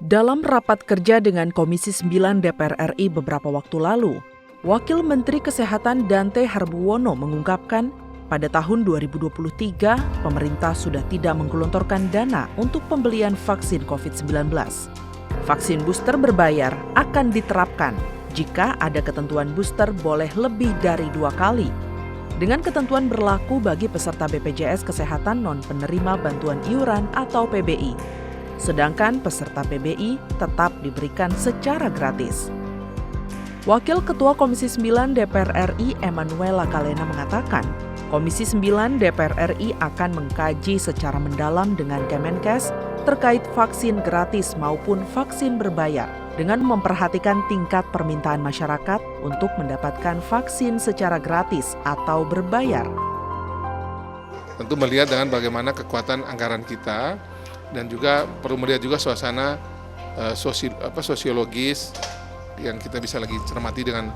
Dalam rapat kerja dengan Komisi 9 DPR RI beberapa waktu lalu, Wakil Menteri Kesehatan Dante Harbuwono mengungkapkan pada tahun 2023 pemerintah sudah tidak menggelontorkan dana untuk pembelian vaksin COVID-19. Vaksin booster berbayar akan diterapkan jika ada ketentuan booster boleh lebih dari 2 kali. Dengan ketentuan berlaku bagi peserta BPJS Kesehatan non-penerima bantuan iuran atau PBI. Sedangkan peserta PBI tetap diberikan secara gratis. Wakil Ketua Komisi 9 DPR RI Emanuela Kalena mengatakan, Komisi 9 DPR RI akan mengkaji secara mendalam dengan Kemenkes terkait vaksin gratis maupun vaksin berbayar dengan memperhatikan tingkat permintaan masyarakat untuk mendapatkan vaksin secara gratis atau berbayar. Tentu melihat dengan bagaimana kekuatan anggaran kita, dan juga perlu melihat juga suasana sosiologis yang kita bisa lagi cermati dengan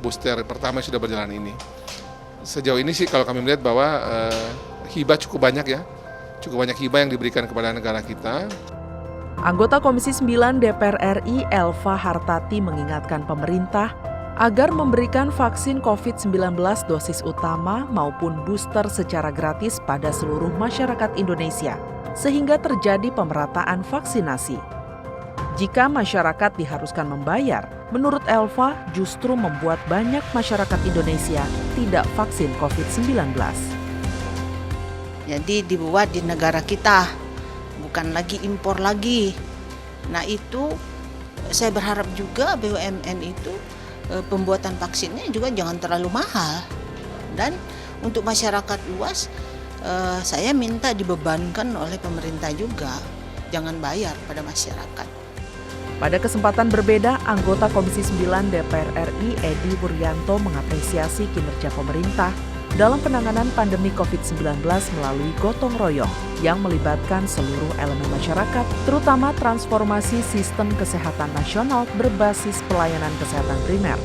booster pertama yang sudah berjalan ini. Sejauh ini sih kalau kami melihat bahwa hibah cukup banyak hibah yang diberikan kepada negara kita. Anggota Komisi 9 DPR RI Elva Hartati mengingatkan pemerintah agar memberikan vaksin COVID-19 dosis utama maupun booster secara gratis pada seluruh masyarakat Indonesia, sehingga terjadi pemerataan vaksinasi. Jika masyarakat diharuskan membayar, menurut Elva justru membuat banyak masyarakat Indonesia tidak vaksin COVID-19. Jadi dibuat di negara kita, bukan lagi impor lagi. Nah itu saya berharap juga BUMN itu pembuatan vaksinnya juga jangan terlalu mahal. Dan untuk masyarakat luas, saya minta dibebankan oleh pemerintah juga, jangan bayar pada masyarakat. Pada kesempatan berbeda, anggota Komisi 9 DPR RI Edi Wuryanto mengapresiasi kinerja pemerintah dalam penanganan pandemi COVID-19 melalui gotong royong yang melibatkan seluruh elemen masyarakat, terutama transformasi sistem kesehatan nasional berbasis pelayanan kesehatan primer.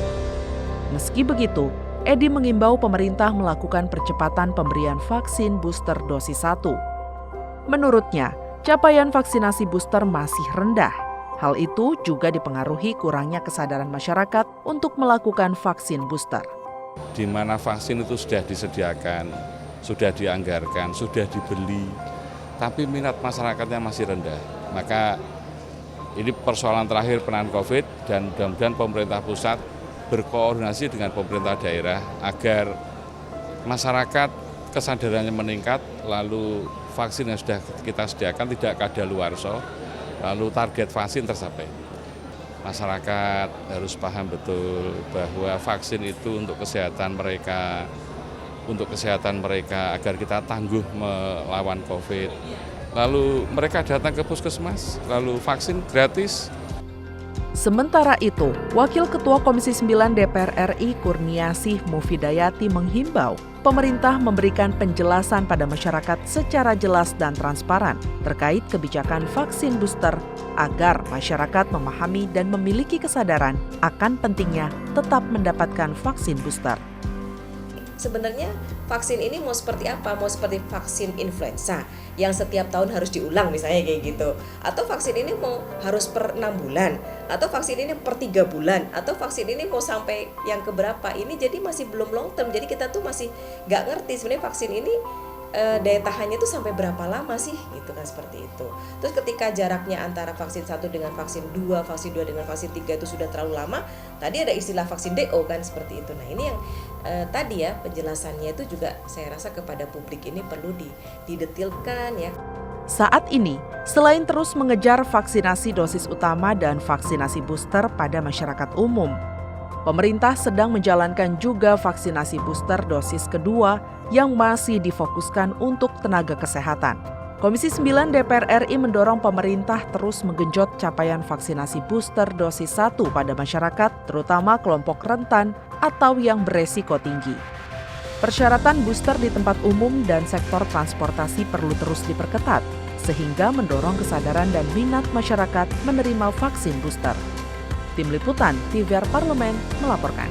Meski begitu, Edi mengimbau pemerintah melakukan percepatan pemberian vaksin booster dosis 1. Menurutnya, capaian vaksinasi booster masih rendah. Hal itu juga dipengaruhi kurangnya kesadaran masyarakat untuk melakukan vaksin booster. Di mana vaksin itu sudah disediakan, sudah dianggarkan, sudah dibeli, tapi minat masyarakatnya masih rendah. Maka ini persoalan terakhir penanganan COVID dan mudah-mudahan pemerintah pusat berkoordinasi dengan pemerintah daerah agar masyarakat kesadarannya meningkat, lalu vaksin yang sudah kita sediakan tidak kadaluarsa, lalu target vaksin tercapai. Masyarakat harus paham betul bahwa vaksin itu untuk kesehatan mereka agar kita tangguh melawan COVID. Lalu mereka datang ke puskesmas, lalu vaksin gratis. Sementara itu, Wakil Ketua Komisi 9 DPR RI Kurniasih Mufidayati menghimbau pemerintah memberikan penjelasan pada masyarakat secara jelas dan transparan terkait kebijakan vaksin booster agar masyarakat memahami dan memiliki kesadaran akan pentingnya tetap mendapatkan vaksin booster. Sebenarnya vaksin ini mau seperti apa? Mau seperti vaksin influenza yang setiap tahun harus diulang misalnya kayak gitu. Atau vaksin ini mau harus per 6 bulan. Atau vaksin ini per 3 bulan. Atau vaksin ini mau sampai yang keberapa. Ini jadi masih belum long term. Jadi kita tuh masih gak ngerti sebenarnya vaksin ini daya tahannya itu sampai berapa lama sih gitu kan, seperti itu. Terus ketika jaraknya antara vaksin 1 dengan vaksin 2 dengan vaksin 3 itu sudah terlalu lama, tadi ada istilah vaksin DO kan, seperti itu. Nah ini yang tadi ya penjelasannya itu juga saya rasa kepada publik ini perlu didetilkan ya. Saat ini, selain terus mengejar vaksinasi dosis utama dan vaksinasi booster pada masyarakat umum, pemerintah sedang menjalankan juga vaksinasi booster dosis kedua yang masih difokuskan untuk tenaga kesehatan. Komisi 9 DPR RI mendorong pemerintah terus menggenjot capaian vaksinasi booster dosis 1 pada masyarakat, terutama kelompok rentan atau yang beresiko tinggi. Persyaratan booster di tempat umum dan sektor transportasi perlu terus diperketat, sehingga mendorong kesadaran dan minat masyarakat menerima vaksin booster. Tim Liputan TVR Parlemen melaporkan.